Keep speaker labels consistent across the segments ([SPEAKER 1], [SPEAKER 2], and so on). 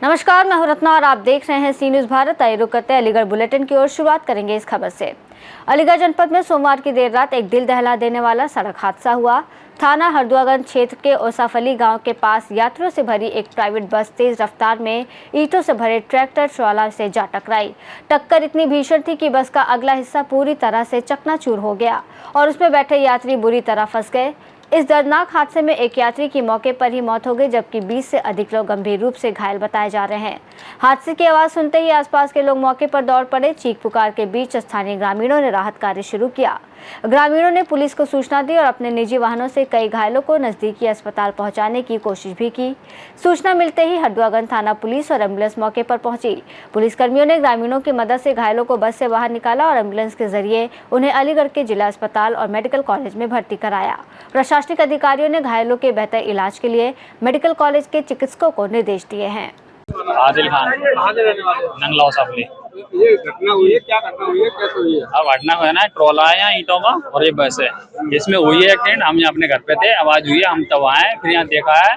[SPEAKER 1] नमस्कार, मैं हूं रत्ना और आप देख रहे हैं सी न्यूज़ भारत। आइए रुक करते हैं अलीगढ़ बुलेटिन की ओर। शुरुआत करेंगे इस खबर से। अलीगढ़ जनपद में सोमवार की देर रात एक दिल दहला देने वाला सड़क हादसा हुआ। थाना हरदुआगंज क्षेत्र के ओसाफली गांव के पास यात्रियों से भरी एक प्राइवेट बस तेज रफ्तार में ईंटों से भरे ट्रैक्टर ट्रॉला से जा टकराई। टक्कर इतनी भीषण थी कि बस का अगला हिस्सा पूरी तरह से चकनाचूर हो गया और उसमें बैठे यात्री बुरी तरह फंस गए। इस दर्दनाक हादसे में एक यात्री की मौके पर ही मौत हो गई, जबकि 20 से अधिक लोग गंभीर रूप से घायल बताए जा रहे हैं। हादसे की आवाज सुनते ही आसपास के लोग मौके पर दौड़ पड़े। चीख पुकार के बीच स्थानीय ग्रामीणों ने राहत कार्य शुरू किया। ग्रामीणों ने पुलिस को सूचना दी और अपने निजी वाहनों से कई घायलों को नजदीकी अस्पताल पहुंचाने की कोशिश भी की। सूचना मिलते ही हरदुआगंज थाना पुलिस और एम्बुलेंस मौके पर पहुंची। पुलिसकर्मियों ने ग्रामीणों की मदद से घायलों को बस से बाहर निकाला और एम्बुलेंस के जरिए उन्हें अलीगढ़ के जिला अस्पताल और मेडिकल कॉलेज में भर्ती कराया। प्रशासनिक अधिकारियों ने घायलों के बेहतर इलाज के लिए मेडिकल कॉलेज के चिकित्सकों को निर्देश दिए हैं।
[SPEAKER 2] आदिल खान नंगलौ साफली।
[SPEAKER 3] ये घटना हुई है, क्या घटना हुई है, कैसे हुई है?
[SPEAKER 2] अब घटना है ना, ट्रोला है यहाँ ईंटों का और ये बस है, इसमें हुई है एक्सीडेंट। हम यहाँ अपने घर पे थे, आवाज हुई है, हम तब आए, फिर यहाँ देखा है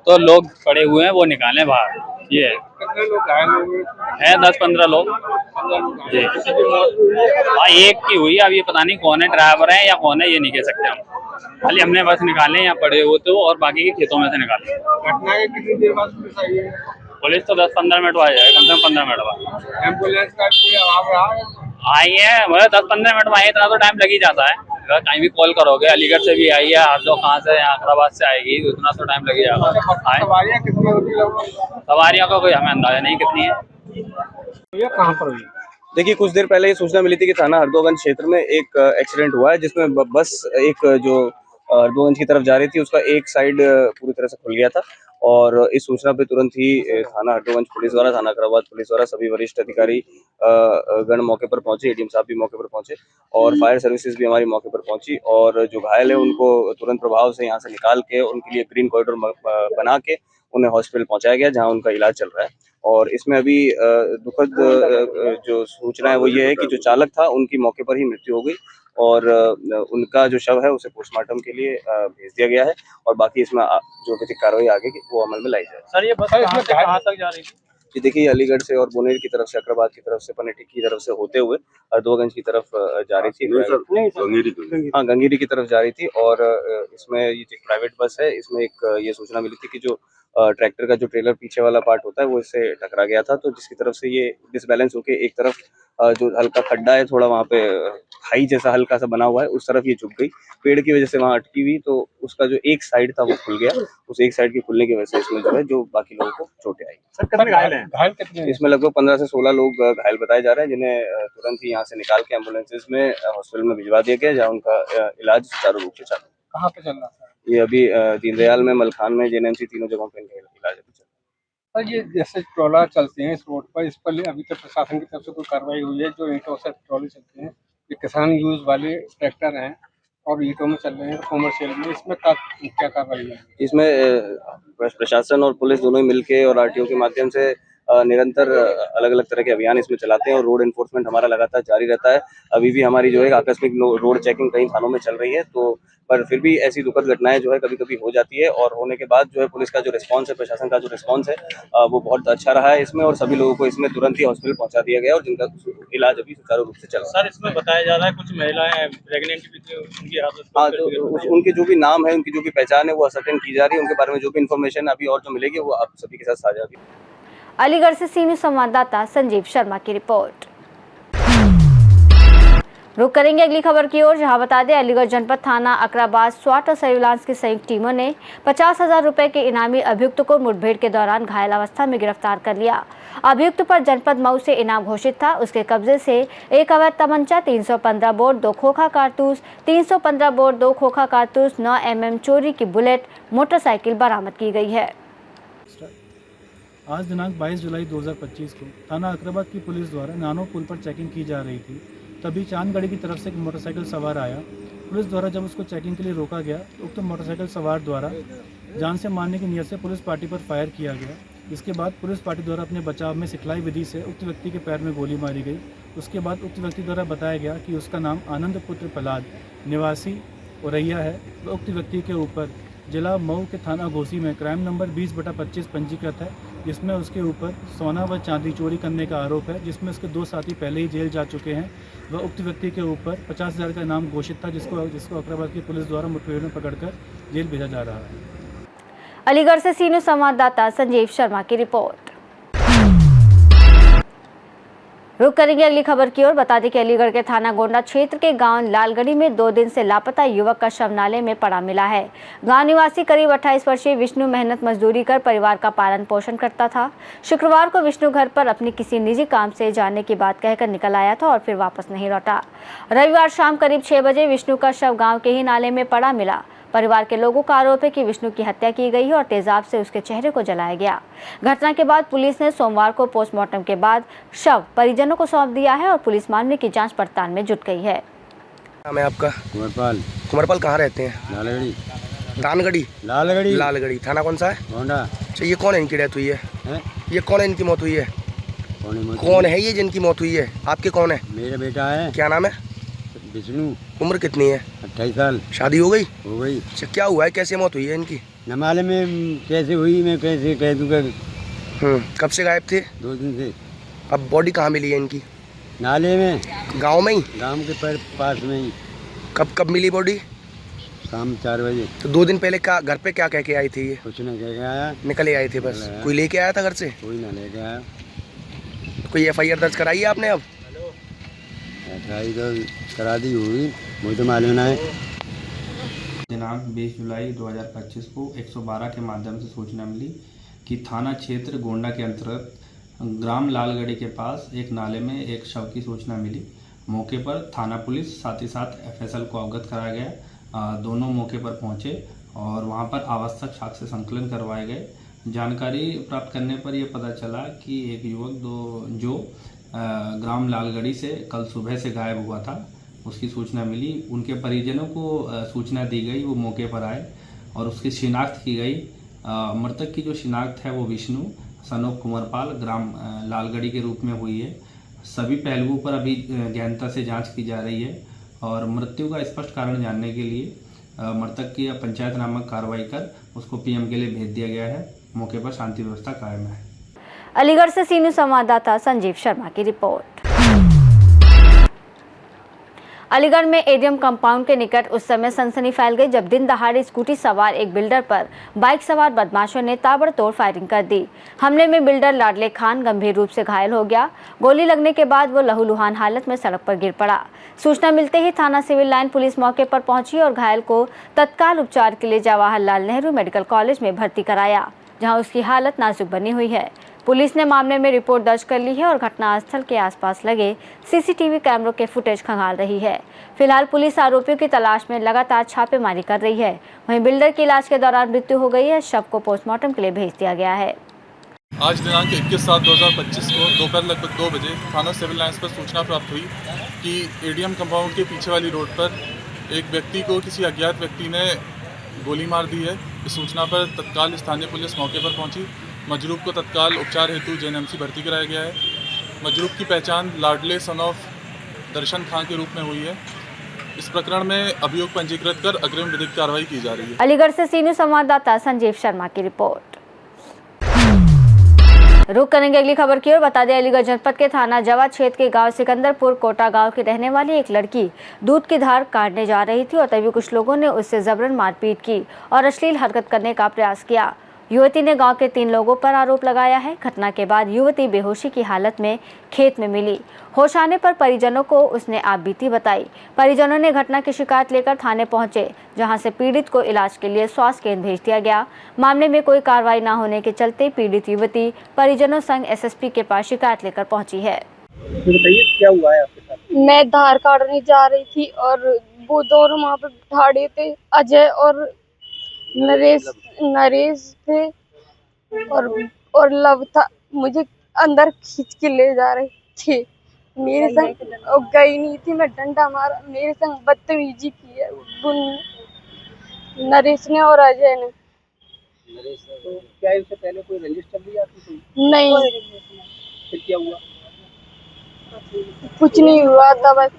[SPEAKER 2] तो लोग पड़े हुए हैं, वो निकाले बाहर। ये
[SPEAKER 3] कितने लोग घायल हुए
[SPEAKER 2] है 10-15 लोग जी। हाँ, एक की हुई है, अब ये पता नहीं कौन है, ड्राइवर है या कौन है, ये नहीं कह सकते हम। खाली हमने बस निकाले यहाँ पड़े हुए तो, और बाकी के खेतों में से निकाले।
[SPEAKER 3] घटना के कितनी देर बाद पुलिस आई है?
[SPEAKER 2] पुलिस तो 10-15 मिनट बाद जाए, कम से कम 15 मिनट बाद
[SPEAKER 3] एम्बुलेंस का कोई अभाव रहा?
[SPEAKER 2] आई है। मतलब 10-15 मिनट में आई, इतना तो टाइम लग ही जाता है। अगर कहीं भी कॉल करोगे, अलीगढ़ से भी आई है, हरदो कहाँ से, हैदराबाद से आएगी, तो इतना तो टाइम लग ही जाएगा।
[SPEAKER 3] सवारियाँ कितनी होती लगभग?
[SPEAKER 2] सवारियों का कोई हमें अंदाजा नहीं कितनी है।
[SPEAKER 3] ये कहाँ पर हुई?
[SPEAKER 4] देखिए, कुछ देर पहले ये सूचना मिली थी कि थाना हरदोगंज क्षेत्र में एक एक्सीडेंट हुआ है, जिसमें बस एक जो हरदोगंज की तरफ जा रही थी, उसका एक साइड पूरी तरह से खुल गया था। और इस सूचना पे तुरंत ही थाना हरदोगंज पुलिस द्वारा, थाना अकराबाद पुलिस द्वारा सभी वरिष्ठ अधिकारी गण मौके पर पहुंचे, एडीएम साहब भी मौके पर पहुंचे और फायर सर्विसेज भी हमारी मौके पर पहुंची। और जो घायल है उनको तुरंत प्रभाव से यहाँ से निकाल के उनके लिए ग्रीन कॉरिडोर बना के उन्हें हॉस्पिटल पहुंचाया गया, जहाँ उनका इलाज चल रहा है। और इसमें अभी दुखद जो सूचना है वो ये है कि जो चालक था उनकी मौके पर ही मृत्यु हो गई और उनका जो शव है उसे पोस्टमार्टम के लिए भेज दिया गया है। और बाकी इसमें जो विधिक कार्रवाई आगे की वो अमल में लाई जाए।
[SPEAKER 2] सर, ये बस कहाँ तक जा रही थी?
[SPEAKER 4] जी देखिए, अलीगढ़ से और बुनेर की तरफ से, अकराबाद की तरफ से, पनेठी की तरफ से होते हुए हरदोगंज की तरफ जा रही थी। हाँ, गंगीरी की तरफ जा रही थी। और इसमें ये प्राइवेट बस है, इसमें एक ये सूचना मिली थी कि जो ट्रैक्टर का जो ट्रेलर पीछे वाला पार्ट होता है वो इससे टकरा गया था, तो जिसकी तरफ से ये डिसबैलेंस होके एक तरफ जो हल्का खड्डा है, थोड़ा वहाँ पे खाई जैसा हल्का सा बना हुआ है, उस तरफ ये झुक गई। पेड़ की वजह से वहाँ अटकी हुई, तो उसका जो एक साइड था वो खुल गया। उस एक साइड के खुलने की वजह से इसमें जो है जो बाकी लोगों को चोटें आई।
[SPEAKER 3] सर, कितने घायल हैं? घायल कितने?
[SPEAKER 4] इसमें लगभग 15 से 16 लोग घायल बताए जा रहे हैं, जिन्हें तुरंत ही यहाँ से निकाल के एम्बुलेंसेज में हॉस्पिटल में भिजवा दिया गया, जहाँ उनका इलाज सुचारू रूप से चालू है।
[SPEAKER 3] कहाँ पे चल रहा था?
[SPEAKER 4] ये अभी दीनदयाल में, मलखान में, जेएनएमसी, तीनों जगहों पे इनका इलाज अभी चल रहा है।
[SPEAKER 3] सर, ये जैसे ट्रॉला चलते हैं इस रोड पर, इस पर अभी तक प्रशासन की तरफ से कोई कार्रवाई हुई है? जो ईंटों से ट्रॉले चलते हैं, ये किसान यूज वाले ट्रैक्टर हैं और ईंटों में चल रहे हैं कॉमर्शियल में, इसमें क्या कार्रवाई है?
[SPEAKER 4] इसमें प्रशासन और पुलिस दोनों ही मिलके और आरटीओ के माध्यम से निरंतर अलग अलग तरह के अभियान इसमें चलाते हैं और रोड एनफोर्समेंट हमारा लगातार जारी रहता है। अभी भी हमारी जो है आकस्मिक रोड चेकिंग कई थानों में चल रही है, तो पर फिर भी ऐसी दुखद घटनाएं जो है कभी कभी हो जाती है। और होने के बाद जो है पुलिस का जो रिस्पांस है, प्रशासन का जो रिस्पांस है, वो बहुत अच्छा रहा है इसमें। और सभी लोगों को इसमें तुरंत ही हॉस्पिटल पहुंचा दिया गया और जिनका इलाज अभी सुचारू रूप से चल रहा है।
[SPEAKER 2] सर, इसमें बताया जा रहा है कुछ महिलाएं प्रेग्नेंट भी थी, उनकी हालत।
[SPEAKER 4] हाँ, तो उनके जो भी नाम है, उनकी जो भी पहचान है, वो असरटेन की जा रही है। उनके बारे में जो भी इन्फॉर्मेशन अभी और जो मिलेगी वो आप सभी के साथ साझा होगी।
[SPEAKER 1] अलीगढ़ से सी न्यूज़ संवाददाता संजीव शर्मा की रिपोर्ट। रुक करेंगे अगली खबर की ओर, जहां बता दें अलीगढ़ जनपद थाना अकराबाद स्वाट और सर्विलांस की संयुक्त टीमों ने 50,000 रुपए के इनामी अभियुक्त को मुठभेड़ के दौरान घायल अवस्था में गिरफ्तार कर लिया। अभियुक्त पर जनपद मऊ से इनाम घोषित था। उसके कब्जे से एक अवैध तमंचा, 315 बोर 2 खोखा कारतूस, 315 बोर 2 खोखा कारतूस, 9 mm चोरी की बुलेट मोटरसाइकिल बरामद की गई है।
[SPEAKER 5] आज दिनांक 22 जुलाई 2025 को थाना अकराबाद की पुलिस द्वारा नानो पुल पर चेकिंग की जा रही थी, तभी चांदगढ़ी की तरफ से एक मोटरसाइकिल सवार आया। पुलिस द्वारा जब उसको चेकिंग के लिए रोका गया तो उक्त मोटरसाइकिल सवार द्वारा जान से मारने की नीयत से पुलिस पार्टी पर फायर किया गया। इसके बाद पुलिस पार्टी द्वारा अपने बचाव में सिखलाई विधि से उक्त व्यक्ति के पैर में गोली मारी गई। उसके बाद उक्त व्यक्ति द्वारा बताया गया कि उसका नाम आनंद पुत्र प्रहलाद निवासी औरैया है। उक्त व्यक्ति के ऊपर जिला मऊ के थाना घोसी में क्राइम नंबर 20/25 पंजीकृत है, जिसमें उसके ऊपर सोना व चांदी चोरी करने का आरोप है, जिसमें उसके 2 साथी पहले ही जेल जा चुके हैं। वह उक्त व्यक्ति के ऊपर 50,000 का इनाम घोषित था, जिसको अकराबाद की पुलिस द्वारा मुठभेड़ में पकड़कर जेल भेजा जा रहा है।
[SPEAKER 1] अलीगढ़ से सी न्यूज़ संवाददाता संजीव शर्मा की रिपोर्ट। रुक करेंगे अगली खबर की ओर। बता दें कि अलीगढ़ के थाना गोंडा क्षेत्र के गांव लालगढ़ी में 2 दिन से लापता युवक का शव नाले में पड़ा मिला है। गांव निवासी करीब 28 वर्षीय विष्णु मेहनत मजदूरी कर परिवार का पालन पोषण करता था। शुक्रवार को विष्णु घर पर अपनी किसी निजी काम से जाने की बात कहकर निकल आया था और फिर वापस नहीं लौटा। रविवार शाम करीब 6 बजे विष्णु का शव गाँव के ही नाले में पड़ा मिला। परिवार के लोगों का आरोप है कि विष्णु की हत्या की गई है और तेजाब से उसके चेहरे को जलाया गया। घटना के बाद पुलिस ने सोमवार को पोस्टमार्टम के बाद शव परिजनों को सौंप दिया है और पुलिस मामले की जांच पड़ताल में जुट गई है।
[SPEAKER 4] नाम है आपका? कुंवरपाल कहाँ रहते हैं?
[SPEAKER 6] लालगढ़ी।
[SPEAKER 4] तानगढ़ी? लालगढ़ी। थाना कौन सा है?
[SPEAKER 6] गोंडा।
[SPEAKER 4] अच्छा, ये कौन है इनकी डेथ हुई है? ये कौन है इनकी मौत हुई है? कौन है ये जिनकी मौत हुई है? आपके कौन है?
[SPEAKER 6] मेरा बेटा है।
[SPEAKER 4] क्या नाम है?
[SPEAKER 6] विष्णु।
[SPEAKER 4] उम्र कितनी है?
[SPEAKER 6] 28 साल।
[SPEAKER 4] शादी हो गई?
[SPEAKER 6] हो गई।
[SPEAKER 4] अच्छा, क्या हुआ है, कैसे मौत हुई है इनकी?
[SPEAKER 6] न मालूम में कैसे हुई, मैं कैसे कह दूँगा।
[SPEAKER 4] कब से गायब थे?
[SPEAKER 6] 2 दिन से।
[SPEAKER 4] अब बॉडी कहाँ मिली है इनकी?
[SPEAKER 6] नाले में,
[SPEAKER 4] गांव में ही?
[SPEAKER 6] गांव के पास में ही।
[SPEAKER 4] कब मिली बॉडी?
[SPEAKER 6] शाम 4 बजे।
[SPEAKER 4] तो 2 दिन पहले क्या घर पे क्या कह के आई थी ये?
[SPEAKER 6] कुछ न कह के आया।
[SPEAKER 4] निकले आए थे बस? कोई लेके आया था घर से?
[SPEAKER 6] कोई ना लेके आया।
[SPEAKER 4] कोई FIR दर्ज कराई है आपने? अब
[SPEAKER 6] FIR तो करा दी होगी, मुझे तो मालूम है।
[SPEAKER 7] दिनांक 20 जुलाई 2025 को 112 के माध्यम से सूचना मिली कि थाना क्षेत्र गोंडा के अंतर्गत ग्राम लालगढ़ी के पास एक नाले में एक शव की सूचना मिली। मौके पर थाना पुलिस साथ ही साथ FSL को अवगत कराया गया। दोनों मौके पर पहुंचे और वहां पर आवश्यक साक्ष्य संकलन करवाए गए। जानकारी प्राप्त करने पर यह पता चला कि एक युवक जो ग्राम लालगढ़ी से कल सुबह से गायब हुआ था, उसकी सूचना मिली। उनके परिजनों को सूचना दी गई, वो मौके पर आए और उसकी शिनाख्त की गई। मृतक की जो शिनाख्त है वो विष्णु सनोफ कुंवरपाल ग्राम लालगढ़ी के रूप में हुई है। सभी पहलुओं पर अभी गहनता से जांच की जा रही है और मृत्यु का स्पष्ट कारण जानने के लिए मृतक की पंचायत नामक कार्रवाई कर उसको PM के लिए भेज दिया गया है। मौके पर शांति व्यवस्था कायम है।
[SPEAKER 1] अलीगढ़ से सी न्यूज़ संवाददाता संजीव शर्मा की रिपोर्ट। अलीगढ़ में एडीएम कंपाउंड के निकट उस समय सनसनी फैल गई जब दिन दहाड़े स्कूटी सवार एक बिल्डर पर बाइक सवार बदमाशों ने ताबड़तोड़ फायरिंग कर दी। हमले में बिल्डर लाडले खान गंभीर रूप से घायल हो गया। गोली लगने के बाद वो लहूलुहान हालत में सड़क पर गिर पड़ा। सूचना मिलते ही थाना सिविल लाइन पुलिस मौके पर पहुंची और घायल को तत्काल उपचार के लिए जवाहरलाल नेहरू मेडिकल कॉलेज में भर्ती कराया, जहाँ उसकी हालत नाजुक बनी हुई है। पुलिस ने मामले में रिपोर्ट दर्ज कर ली है और घटनास्थल के आसपास लगे CCTV कैमरों के फुटेज खंगाल रही है। फिलहाल पुलिस आरोपियों की तलाश में लगातार छापेमारी कर रही है। वहीं बिल्डर की इलाज के दौरान मृत्यु हो गई है। शव को पोस्टमार्टम के लिए भेज दिया गया है।
[SPEAKER 8] आज दिनांक 21/7/2025 को दोपहर लगभग 2 बजे थाना सिविल लाइन्स पर सूचना प्राप्त हुई कि एडीएम कंपाउंड के पीछे वाली रोड पर एक व्यक्ति को किसी अज्ञात व्यक्ति ने गोली मार दी है। इस सूचना पर तत्काल स्थानीय पुलिस मौके पर पहुंची। मजरूब को तत्काल उपचार हेतु JNMC भर्ती कराया गया है। मजरूब की पहचान लाडले सन ऑफ दर्शन खां के रूप में हुई है। इस प्रकरण में अभियोग पंजीकृत कर अग्रिम विधिक कार्रवाई की जा रही है।
[SPEAKER 1] अलीगढ़ से सी न्यूज़ संवाददाता संजीव शर्मा की रिपोर्ट। रुक करेंगे अगली खबर की ओर। बता दें, अलीगढ़ जनपद के थाना जवा क्षेत्र के गांव सिकंदरपुर कोटा गांव की रहने वाली एक लड़की दूध की धार काटने जा रही थी और तभी कुछ लोगों ने उससे जबरन मारपीट की और अश्लील हरकत करने का प्रयास किया। युवती ने गांव के 3 लोगों पर आरोप लगाया है। घटना के बाद युवती बेहोशी की हालत में खेत में मिली। होश आने पर परिजनों को उसने आपबीती बताई। परिजनों ने घटना की शिकायत लेकर थाने पहुंचे, जहां से पीड़ित को इलाज के लिए स्वास्थ्य केंद्र भेज दिया गया। मामले में कोई कार्रवाई न होने के चलते पीड़ित युवती परिजनों संग SSP के पास शिकायत लेकर पहुंची है।
[SPEAKER 3] बताइए क्या हुआ है आपके साथ?
[SPEAKER 9] मैं धार काटने जा रही थी और वो दोनों वहाँ पे ठाड़े थे, अजय और नरेश थे और लव था। मुझे अंदर खींच के ले जा रहे थे। मेरे संग गई नहीं थी, मैं डंडा मारा। मेरे संग बदतमीजी की है नरेश ने और अजय ने।
[SPEAKER 3] तो क्या इससे पहले कोई रंजिश चल रही आपकी?
[SPEAKER 9] नहीं।
[SPEAKER 3] फिर क्या हुआ?
[SPEAKER 9] कुछ नहीं हुआ था, बस।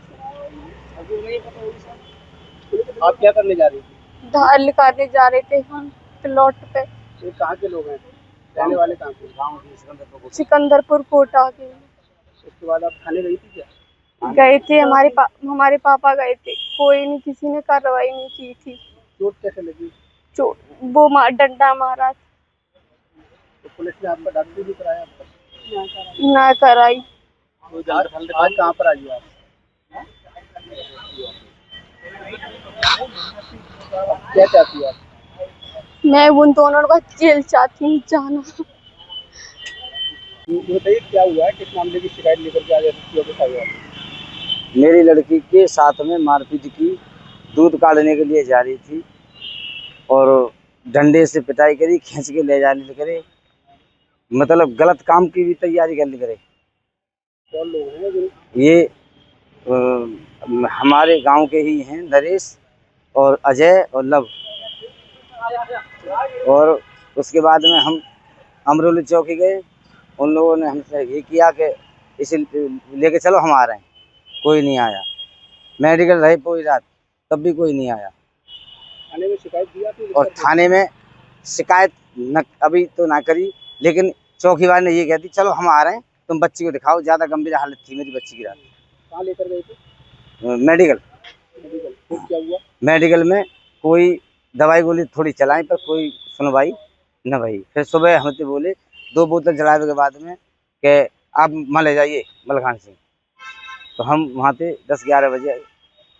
[SPEAKER 3] आप क्या करने जा रही थी?
[SPEAKER 9] धार निकालने जा रहे थे हम प्लॉट पे।
[SPEAKER 3] ये कहाँ के लोग हैं, रहने वाले कहाँ के? गाँव सिकंदरपुर।
[SPEAKER 9] सिकंदरपुर कोटा के।
[SPEAKER 3] उसके बाद आप थाने गई थी क्या?
[SPEAKER 9] गए थे, हमारे पापा गए थे, कोई नहीं, किसी ने कार्रवाई नहीं की थी।
[SPEAKER 3] चोट कैसे लगी?
[SPEAKER 9] चोट वो डंडा मारा।
[SPEAKER 3] तो पुलिस ने आपका डॉक्टर भी कराया?
[SPEAKER 9] ना कराई।
[SPEAKER 3] तो आज कहाँ पर आई आप? क्या चाहती हो आप?
[SPEAKER 9] मैं उन दोनों का जेल चाहती हूँ जाना।
[SPEAKER 3] बताइए क्या हुआ है, किस मामले की शिकायत लेकर के आज एसएसपी ऑफिस आए आप?
[SPEAKER 6] मेरी लड़की के साथ में मारपीट की, दूध काटने के लिए जा रही थी और डंडे से पिटाई करी, खींच के ले जाने करे, मतलब गलत काम की भी तैयारी करने करे।
[SPEAKER 3] कौन लोग हैं जो?
[SPEAKER 6] ये हमारे गांव के ही हैं, नरेश और अजय और लव। और उसके बाद में हम अमरोली चौकी गए, उन लोगों ने हमसे ये किया कि इसे लेके चलो, हम आ रहे हैं। कोई नहीं आया। मेडिकल रहे पूरी रात, तब भी कोई नहीं आया।
[SPEAKER 3] थाने में शिकायत दी आपने?
[SPEAKER 6] और थाने में शिकायत अभी तो ना करी, लेकिन चौकी वाले ने ये कह दी चलो हम आ रहे हैं, तुम बच्ची को दिखाओ। ज़्यादा गंभीर हालत थी मेरी बच्ची की रात।
[SPEAKER 3] कहाँ लेकर गए थे?
[SPEAKER 6] मेडिकल।
[SPEAKER 3] फिर क्या हुआ?
[SPEAKER 6] मेडिकल में कोई दवाई गोली थोड़ी चलाई, पर कोई सुनवाई न भई। फिर सुबह हमसे बोले 2 बोतल चलाने के बाद में कि आप मले जाइए मलखान सिंह। तो हम वहाँ पे 10-11 बजे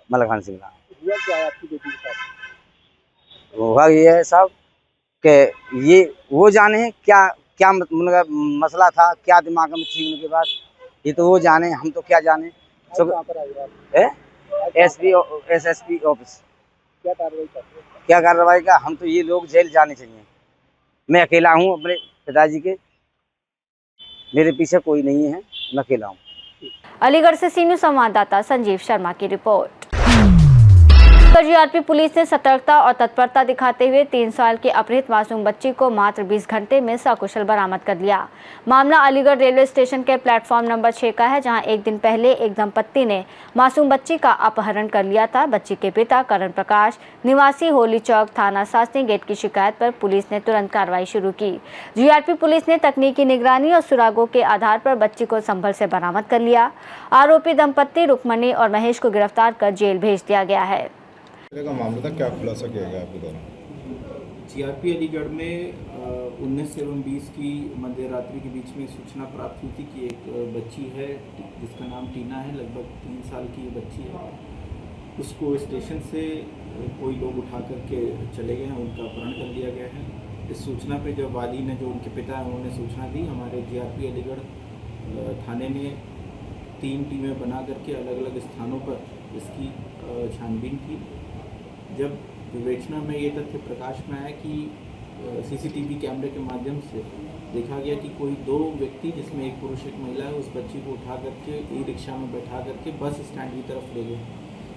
[SPEAKER 6] मलखान सिंह का।
[SPEAKER 3] हुआ क्या है आपकी बेटी के साथ?
[SPEAKER 6] हुआ ये है साहब कि ये वो जाने क्या क्या मतलब मसला था, क्या दिमाग में थी उनके बाद, ये तो वो जाने, हम तो क्या जाने।
[SPEAKER 3] कहाँ पर आए आप?
[SPEAKER 6] SSP office.
[SPEAKER 3] क्या कार्रवाई करते हैं?
[SPEAKER 6] क्या कार्रवाई का? हम तो ये लोग जेल जाने चाहिए। मैं अकेला हूँ अपने पिताजी के, मेरे पीछे कोई नहीं है, मैं अकेला हूँ।
[SPEAKER 1] अलीगढ़ से सीनियर संवाददाता संजीव शर्मा की रिपोर्ट। जीआरपी पुलिस ने सतर्कता और तत्परता दिखाते हुए 3 साल की अपहृत मासूम बच्ची को मात्र 20 घंटे में सकुशल बरामद कर लिया। मामला अलीगढ़ रेलवे स्टेशन के प्लेटफॉर्म नंबर 6 का है, जहां एक दिन पहले एक दंपत्ति ने मासूम बच्ची का अपहरण कर लिया था। बच्ची के पिता करण प्रकाश निवासी होली चौक थाना सासनी गेट की शिकायत पर पुलिस ने तुरंत कार्रवाई शुरू की। जीआरपी पुलिस ने तकनीकी निगरानी और सुरागों के आधार पर बच्ची को संभल से बरामद कर लिया। आरोपी दंपत्ति रुक्मणी और महेश को गिरफ्तार कर जेल भेज दिया गया है।
[SPEAKER 10] का मामला था, क्या खुलासा किया गया आपके द्वारा?
[SPEAKER 7] जीआरपी अलीगढ़ में 19 एवं 20 की मध्य रात्रि के बीच में सूचना प्राप्त हुई थी कि एक बच्ची है जिसका नाम टीना है, लगभग 3 साल की बच्ची है। उसको स्टेशन से कोई लोग उठा करके चले गए हैं, उनका अपहरण कर लिया गया है। इस सूचना पे जब वाली ने, जो उनके पिता हैं, उन्होंने सूचना दी, हमारे जीआरपी अलीगढ़ थाने ने 3 टीमें बना करके अलग अलग स्थानों पर इसकी छानबीन की। जब विवेचना में ये तथ्य प्रकाश में आया कि सीसीटीवी कैमरे के माध्यम से देखा गया कि कोई 2 व्यक्ति, जिसमें एक पुरुष एक महिला है, उस बच्ची को उठा करके ई-रिक्शा में बैठा करके बस स्टैंड की तरफ ले गए।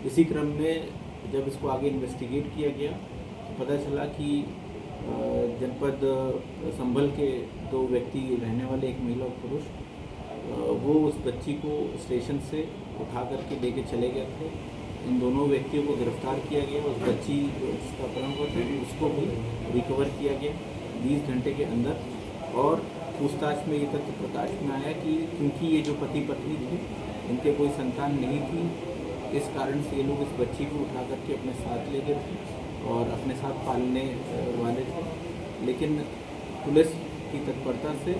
[SPEAKER 7] इसी क्रम में जब इसको आगे इन्वेस्टिगेट किया गया तो पता चला कि जनपद संभल के 2 व्यक्ति रहने वाले, एक महिला और पुरुष, वो उस बच्ची को स्टेशन से उठा करके लेके चले गए थे। इन दोनों व्यक्तियों को गिरफ्तार किया गया। उस बच्ची जिसका अपहरण हुआ था उसको भी रिकवर किया गया 20 घंटे के अंदर। और पूछताछ में ये तथ्य प्रकाश में आया कि क्योंकि ये जो पति पत्नी थे, इनके कोई संतान नहीं थी, इस कारण से ये लोग इस बच्ची को उठा करके अपने साथ ले गए थे और अपने साथ पालने वाले थे। लेकिन पुलिस की तत्परता से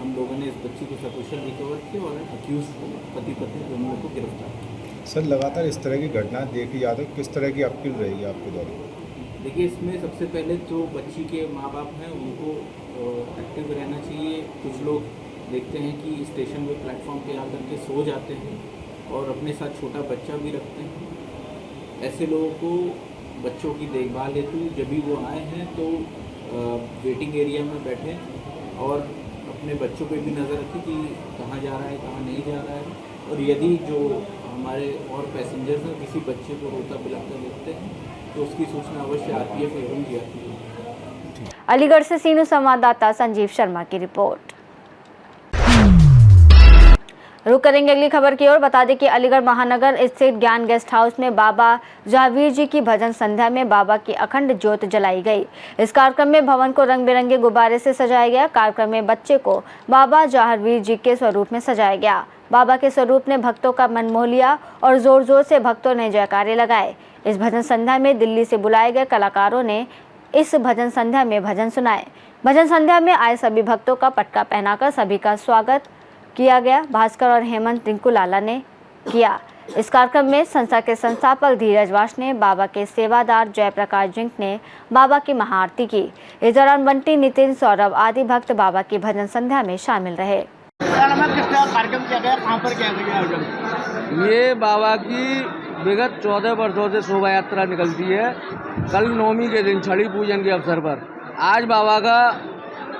[SPEAKER 7] हम लोगों ने इस बच्ची को सकुशल रिकवर किया और अक्यूज को, पति पत्नी दोनों को गिरफ्तार किया।
[SPEAKER 10] सर, लगातार इस तरह की घटना देखी जाती है, किस तरह की अपील रहेगी आपके द्वारा?
[SPEAKER 7] देखिए, इसमें सबसे पहले जो बच्ची के माँ बाप हैं उनको एक्टिव रहना चाहिए। कुछ लोग देखते हैं कि स्टेशन पे प्लेटफॉर्म पे आकर के सो जाते हैं और अपने साथ छोटा बच्चा भी रखते हैं। ऐसे लोगों को बच्चों की देखभाल हेतु जब भी वो आए हैं तो वेटिंग एरिया में बैठे और अपने बच्चों पे भी नज़र रखें कि कहाँ जा रहा है, कहाँ नहीं जा रहा है। और यदि जो हमारे और पैसेंजर्स हैं किसी बच्चे को रोता पिलाता देखते हैं तो उसकी सूचना अवश्य आरपीएफ एवं जीआरपी को।
[SPEAKER 1] अलीगढ़ से सीनियर संवाददाता संजीव शर्मा की रिपोर्ट। रुक करेंगे अगली खबर की ओर। बता दें कि अलीगढ़ महानगर स्थित ज्ञान गेस्ट हाउस में बाबा जहावीर जी की भजन संध्या में बाबा की अखंड ज्योत जलाई गई। इस कार्यक्रम में भवन को रंग बिरंगे गुब्बारे से सजाया गया। कार्यक्रम में बच्चे को बाबा जहावीर जी के स्वरूप में सजाया गया। बाबा के स्वरूप ने भक्तों का मन मोह लिया और जोर जोर से भक्तों ने जयकारे लगाए। इस भजन संध्या में दिल्ली से बुलाए गए कलाकारों ने इस भजन संध्या में भजन सुनाए। भजन संध्या में आए सभी भक्तों का पटका पहनाकर सभी का स्वागत किया गया। भास्कर और हेमंत रिंकू लाला ने किया। इस कार्यक्रम में संस्था के संस्थापक धीरज वाश ने, बाबा के सेवादार जयप्रकाश जिंक ने बाबा की महाआरती की। इस दौरान बंटी, नितिन, सौरभ आदि भक्त बाबा की भजन संध्या में शामिल रहे।
[SPEAKER 11] ये बाबा की विगत 14 वर्षों से शोभा यात्रा निकलती है। कल नवमी के दिन छड़ी पूजन के अवसर पर आज बाबा का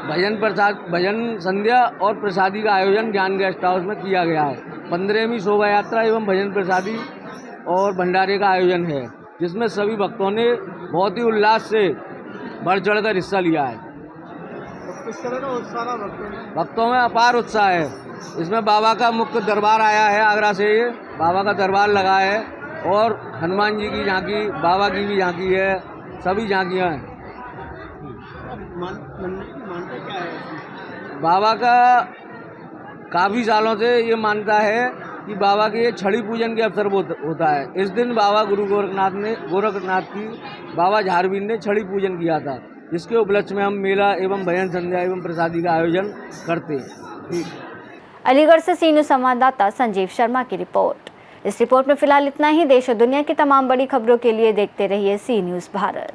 [SPEAKER 11] भजन संध्या और प्रसादी का आयोजन ज्ञान गेस्ट हाउस में किया गया है। 15वीं शोभा यात्रा एवं भजन प्रसादी और भंडारे का आयोजन है, जिसमें सभी भक्तों ने बहुत ही उल्लास से बढ़ चढ़कर हिस्सा लिया है। भक्तों में अपार उत्साह है। इसमें बाबा का मुख्य दरबार आया है आगरा से। ये बाबा का दरबार लगा है और हनुमान जी की झांकी, बाबा की भी झांकी है, सभी झांकियाँ हैं। बाबा का काफ़ी सालों से ये मानता है कि बाबा के छड़ी पूजन के अवसर होता है। इस दिन बाबा गुरु गोरखनाथ की बाबा झारवीर ने छड़ी पूजन किया था, जिसके उपलक्ष्य में हम मेला एवं भजन संध्या एवं प्रसादी का आयोजन करते हैं।
[SPEAKER 1] अलीगढ़ से सी न्यूज़ संवाददाता संजीव शर्मा की रिपोर्ट। इस रिपोर्ट में फिलहाल इतना ही। देश और दुनिया की तमाम बड़ी खबरों के लिए देखते रहिए सी न्यूज़ भारत।